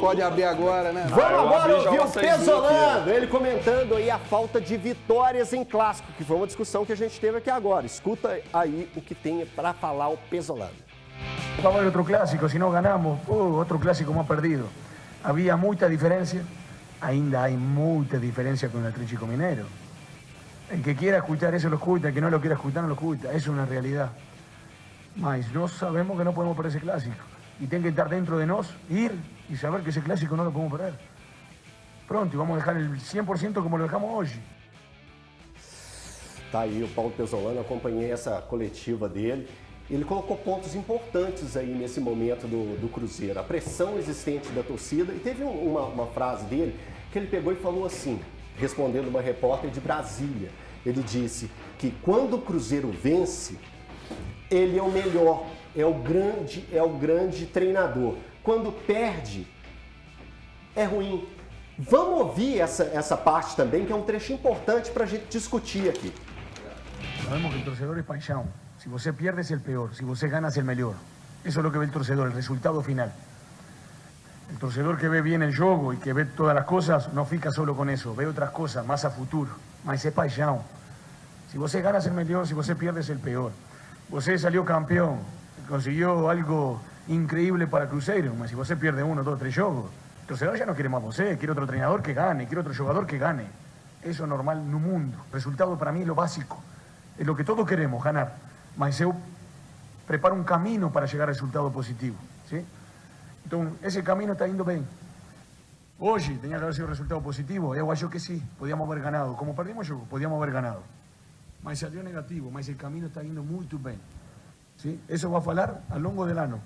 pode abrir agora, né? Vamos agora ouvir o Pesolano, ele comentando aí a falta de vitórias em clássico, que foi uma discussão que a gente teve aqui agora. Escuta aí o que tem para falar o Pesolano. Vamos a ver otro clásico, si no ganamos, otro clásico más perdido. Había mucha diferencia, ainda hay mucha diferencia con el Atlético Mineiro. El que quiera escuchar eso lo escucha, el que no lo quiera escuchar no lo escucha, es una realidad. Mas no sabemos que no podemos perder ese clásico. Y tiene que estar dentro de nos, ir y saber que ese clásico no lo podemos perder. Pronto, y vamos a dejar el 100% como lo dejamos hoy. Tá aí o Paulo Pesolano, acompanhei essa coletiva dele. Ele colocou pontos importantes aí nesse momento do Cruzeiro. A pressão existente da torcida. E teve uma frase dele que ele pegou e falou assim, respondendo uma repórter de Brasília. Ele disse que quando o Cruzeiro vence, ele é o melhor, é o grande treinador. Quando perde, é ruim. Vamos ouvir essa parte também, que é um trecho importante para a gente discutir aqui. Sabemos que el torcedor es paixão. Si você pierde es el peor, si você gana es el melhor. Eso es lo que ve el torcedor, el resultado final. El torcedor que ve bien el juego y que ve todas las cosas no fica solo con eso, ve otras cosas más a futuro, mas es paixão. Si você gana es el melhor, si você pierde es el peor. Você salió campeón, consiguió algo increíble para Cruzeiro, mas si você pierde 1, 2, 3 jogos, el torcedor ya no quiere más você, quiere otro entrenador que gane, quiere otro jugador que gane. Eso es normal en un mundo. Resultado para mí es lo básico, es lo que todos queremos, ganar. Mas eu preparo um caminho para chegar a resultado positivo, ¿sí? Então, esse caminho está indo bem. Hoje, tinha que haber sido resultado positivo, eu acho que sim, podíamos haber ganado. Como perdimos o jogo, podíamos haber ganado. Mas salió negativo, mas o caminho está indo muito bem. ¿Sí? Eso va a falar ao longo del ano.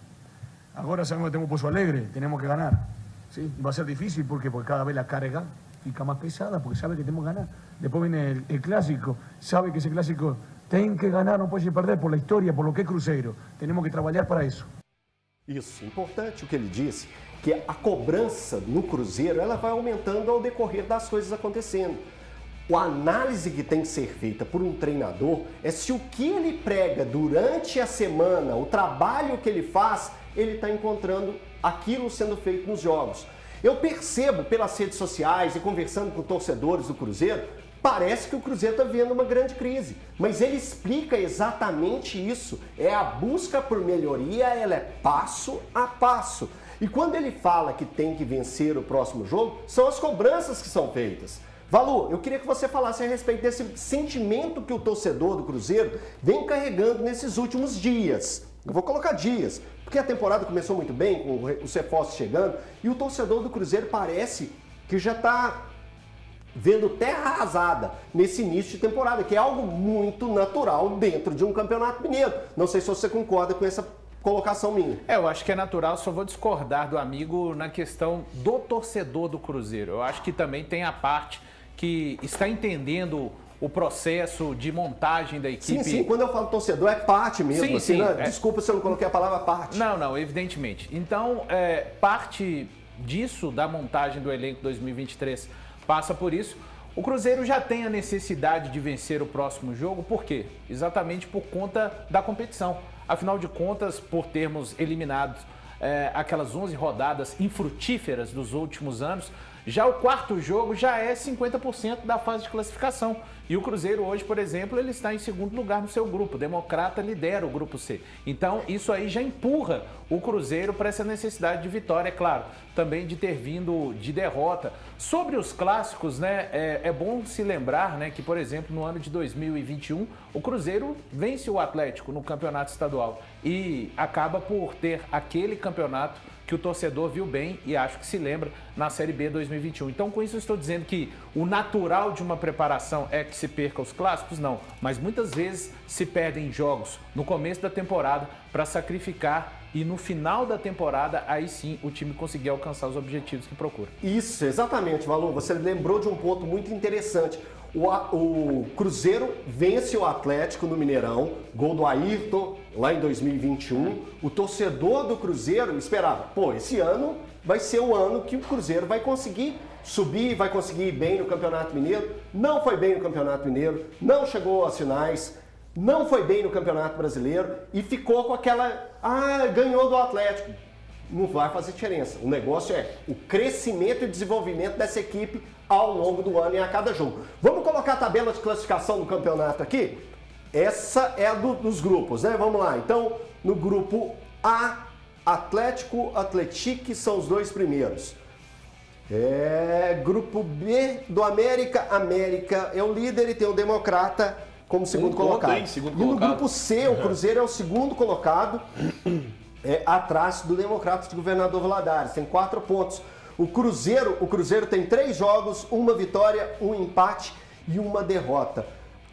Agora sabemos que temos Pozo Alegre, temos que ganar. ¿Sí? Va a ser difícil porque cada vez la carga fica más pesada, porque sabe que tenemos que ganar. Después viene el clásico, sabe que ese clásico tem que ganhar, não pode perder por la história, por lo que é Cruzeiro. Temos que trabalhar para isso. Isso, importante o que ele disse, que a cobrança no Cruzeiro ela vai aumentando ao decorrer das coisas acontecendo. A análise que tem que ser feita por um treinador é se o que ele prega durante a semana, o trabalho que ele faz, ele está encontrando aquilo sendo feito nos jogos. Eu percebo pelas redes sociais e conversando com torcedores do Cruzeiro, parece que o Cruzeiro está vivendo uma grande crise, mas ele explica exatamente isso. É a busca por melhoria, ela é passo a passo. E quando ele fala que tem que vencer o próximo jogo, são as cobranças que são feitas. Valu, eu queria que você falasse a respeito desse sentimento que o torcedor do Cruzeiro vem carregando nesses últimos dias. Eu vou colocar dias, porque a temporada começou muito bem, com os reforços chegando, e o torcedor do Cruzeiro parece que já está vendo terra arrasada nesse início de temporada, que é algo muito natural dentro de um campeonato mineiro. Não sei se você concorda com essa colocação minha. Eu acho que é natural, só vou discordar do amigo na questão do torcedor do Cruzeiro. Eu acho que também tem a parte que está entendendo o processo de montagem da equipe. Sim, quando eu falo torcedor é parte mesmo, sim, assim, sim, né? Desculpa se eu não coloquei a palavra parte. Não, evidentemente. Então, parte disso, da montagem do elenco 2023, passa por isso. O Cruzeiro já tem a necessidade de vencer o próximo jogo, por quê? Exatamente por conta da competição. Afinal de contas, por termos eliminados aquelas 11 rodadas infrutíferas dos últimos anos, já o quarto jogo já é 50% da fase de classificação. E o Cruzeiro hoje, por exemplo, ele está em segundo lugar no seu grupo. O Democrata lidera o grupo C. Então, isso aí já empurra o Cruzeiro para essa necessidade de vitória, é claro. Também de ter vindo de derrota. Sobre os clássicos, né, é bom se lembrar, né, que, por exemplo, no ano de 2021, o Cruzeiro vence o Atlético no campeonato estadual. E acaba por ter aquele campeonato que o torcedor viu bem e acho que se lembra na Série B 2021. Então, com isso eu estou dizendo que o natural de uma preparação é que se perca os clássicos? Não. Mas muitas vezes se perdem jogos no começo da temporada para sacrificar e no final da temporada, aí sim, o time conseguir alcançar os objetivos que procura. Isso, exatamente, Valu. Você lembrou de um ponto muito interessante. O Cruzeiro vence o Atlético no Mineirão, gol do Ayrton lá em 2021. O torcedor do Cruzeiro esperava, esse ano vai ser o ano que o Cruzeiro vai conseguir subir, vai conseguir ir bem no Campeonato Mineiro. Não foi bem no Campeonato Mineiro, não chegou às finais, não foi bem no Campeonato Brasileiro e ficou com aquela, ganhou do Atlético. não vai fazer diferença. O negócio é o crescimento e desenvolvimento dessa equipe ao longo do ano e a cada jogo. Vamos colocar a tabela de classificação do campeonato aqui? Essa é a dos grupos, né? Vamos lá. Então, no grupo A, Atlético, Atlético são os 2 primeiros. Grupo B do América, América é o líder e tem o Democrata como segundo colocado. E no grupo C, o Cruzeiro é o segundo colocado, atrás do Democrata de Governador Valadares, tem 4 pontos. O Cruzeiro tem 3 jogos, 1 vitória, 1 empate e 1 derrota.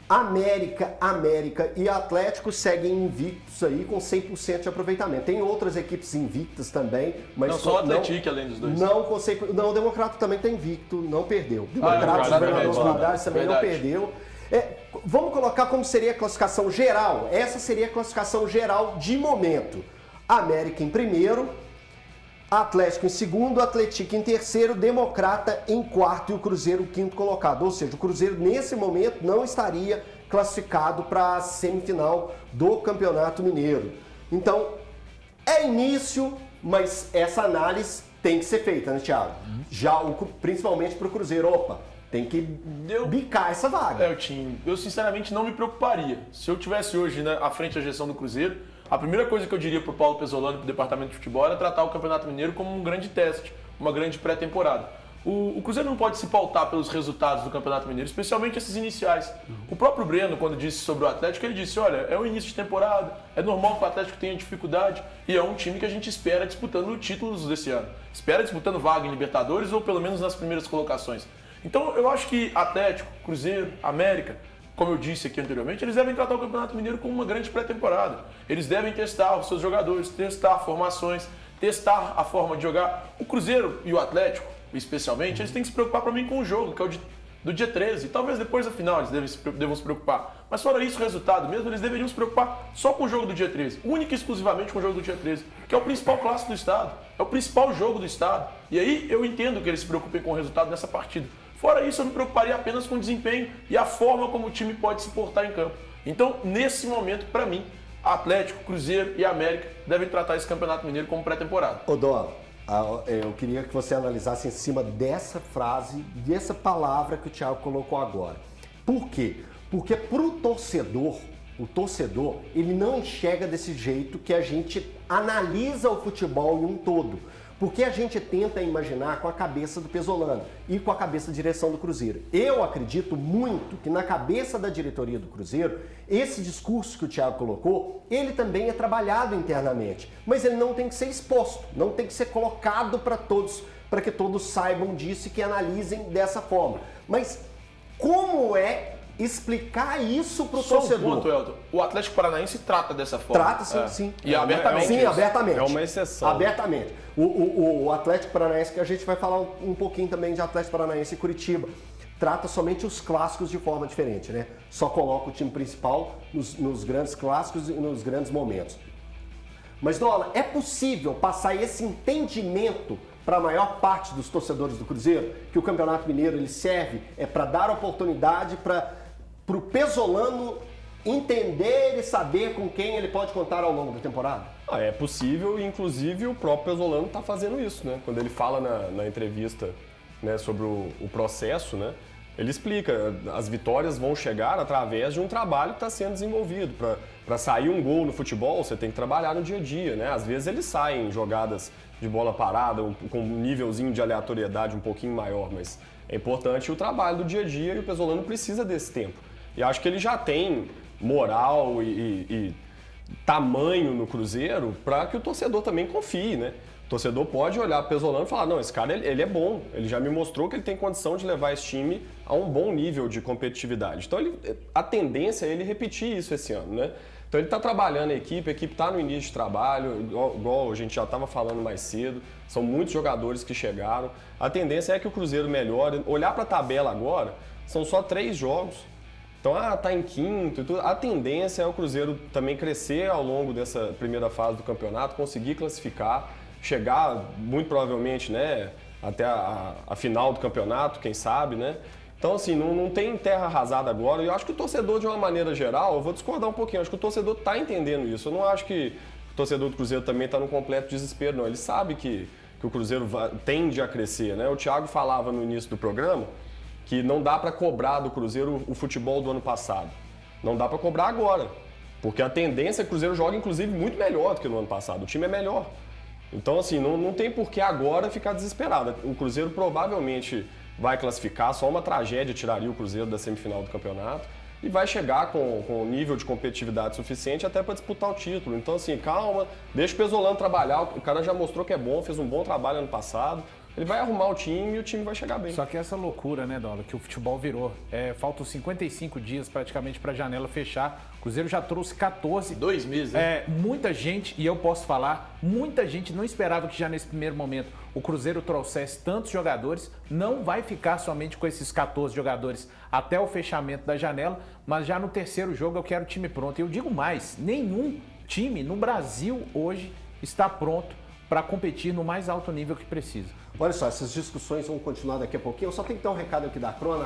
América e Atlético seguem invictos aí com 100% de aproveitamento. Tem outras equipes invictas também, mas não só o Atlético além dos dois. Não, o Democrata também está invicto, não perdeu. O Democrata, Governador Valadares também não perdeu. Vamos colocar como seria a classificação geral. Essa seria a classificação geral de momento. América em primeiro, Atlético em segundo, Atlético em terceiro, Democrata em quarto e o Cruzeiro quinto colocado. Ou seja, o Cruzeiro nesse momento não estaria classificado para a semifinal do Campeonato Mineiro. Então, é início, mas essa análise tem que ser feita, né, Thiago? Já, principalmente para o Cruzeiro. Opa, tem que bicar essa vaga. Eu sinceramente não me preocuparia. Se eu tivesse hoje, né, à frente da gestão do Cruzeiro, a primeira coisa que eu diria para o Paulo Pesolano e para o Departamento de Futebol era tratar o Campeonato Mineiro como um grande teste, uma grande pré-temporada. O Cruzeiro não pode se pautar pelos resultados do Campeonato Mineiro, especialmente esses iniciais. O próprio Breno, quando disse sobre o Atlético, ele disse, olha, é o início de temporada, é normal que o Atlético tenha dificuldade e é um time que a gente espera disputando títulos desse ano. Espera disputando vaga em Libertadores ou pelo menos nas primeiras colocações. Então eu acho que Atlético, Cruzeiro, América, como eu disse aqui anteriormente, eles devem tratar o Campeonato Mineiro como uma grande pré-temporada. Eles devem testar os seus jogadores, testar formações, testar a forma de jogar. O Cruzeiro e o Atlético, especialmente, eles têm que se preocupar para mim com o jogo, que é o do dia 13. Talvez depois da final eles devam se preocupar. Mas fora isso, o resultado mesmo, eles deveriam se preocupar só com o jogo do dia 13. Única e exclusivamente com o jogo do dia 13, que é o principal clássico do estado. É o principal jogo do estado. E aí eu entendo que eles se preocupem com o resultado dessa partida. Fora isso, eu me preocuparia apenas com o desempenho e a forma como o time pode se portar em campo. Então, nesse momento, para mim, Atlético, Cruzeiro e América devem tratar esse Campeonato Mineiro como pré-temporada. Ô, Dó, eu queria que você analisasse em cima dessa frase, dessa palavra que o Thiago colocou agora. Por quê? Porque pro torcedor, o torcedor, ele não enxerga desse jeito que a gente analisa o futebol em um todo. Porque a gente tenta imaginar com a cabeça do Pesolano e com a cabeça da direção do Cruzeiro. Eu acredito muito que na cabeça da diretoria do Cruzeiro, esse discurso que o Thiago colocou, ele também é trabalhado internamente. Mas ele não tem que ser exposto, não tem que ser colocado para que todos saibam disso e que analisem dessa forma. Mas como é explicar isso para o torcedor? Um ponto, Elton. O Atlético Paranaense trata dessa forma. Trata, sim. E abertamente. Sim, abertamente. É uma exceção. Abertamente. O Atlético Paranaense, que a gente vai falar um pouquinho também de Atlético Paranaense e Curitiba, trata somente os clássicos de forma diferente, né? Só coloca o time principal nos grandes clássicos e nos grandes momentos. Mas, Dola, é possível passar esse entendimento para a maior parte dos torcedores do Cruzeiro, que o Campeonato Mineiro ele serve para dar oportunidade para o Pesolano entender e saber com quem ele pode contar ao longo da temporada? É possível e, inclusive, o próprio Pesolano está fazendo isso, né? Quando ele fala na entrevista, né, sobre o processo, né? Ele explica, as vitórias vão chegar através de um trabalho que está sendo desenvolvido. Para sair um gol no futebol, você tem que trabalhar no dia a dia, né? Às vezes eles saem jogadas de bola parada, com um nívelzinho de aleatoriedade um pouquinho maior, mas é importante o trabalho do dia a dia e o Pesolano precisa desse tempo. E acho que ele já tem moral e tamanho no Cruzeiro para que o torcedor também confie, né? O torcedor pode olhar para o Pesolano e falar, não, esse cara ele é bom, ele já me mostrou que ele tem condição de levar esse time a um bom nível de competitividade. Então a tendência é ele repetir isso esse ano, né? Então ele está trabalhando a equipe está no início de trabalho, igual a gente já estava falando mais cedo, são muitos jogadores que chegaram. A tendência é que o Cruzeiro melhore. Olhar para a tabela agora, são só 3 jogos. Então, tá em quinto e tudo. A tendência é o Cruzeiro também crescer ao longo dessa primeira fase do campeonato, conseguir classificar, chegar muito provavelmente, né, até a final do campeonato, quem sabe, né? Então, assim, não tem terra arrasada agora. E eu acho que o torcedor, de uma maneira geral, eu vou discordar um pouquinho, eu acho que o torcedor está entendendo isso. Eu não acho que o torcedor do Cruzeiro também está num completo desespero, não. Ele sabe que o Cruzeiro tende a crescer, né? O Thiago falava no início do programa que não dá para cobrar do Cruzeiro o futebol do ano passado. Não dá para cobrar agora, porque a tendência é que o Cruzeiro joga, inclusive, muito melhor do que no ano passado. O time é melhor. Então, assim, não tem por que agora ficar desesperado. O Cruzeiro provavelmente vai classificar, só uma tragédia tiraria o Cruzeiro da semifinal do campeonato e vai chegar com um nível de competitividade suficiente até para disputar o título. Então, assim, calma, deixa o Pesolano trabalhar. O cara já mostrou que é bom, fez um bom trabalho ano passado. Ele vai arrumar o time e o time vai chegar bem. Só que essa loucura, né, Dola, que o futebol virou. Faltam 55 dias praticamente para a janela fechar. O Cruzeiro já trouxe 14. 2 meses. Muita gente, e eu posso falar, muita gente não esperava que já nesse primeiro momento o Cruzeiro trouxesse tantos jogadores. Não vai ficar somente com esses 14 jogadores até o fechamento da janela, mas já no terceiro jogo eu quero o time pronto. E eu digo mais, nenhum time no Brasil hoje está pronto para competir no mais alto nível que precisa. Olha só, essas discussões vão continuar daqui a pouquinho. Eu só tenho que dar um recado aqui da Crona.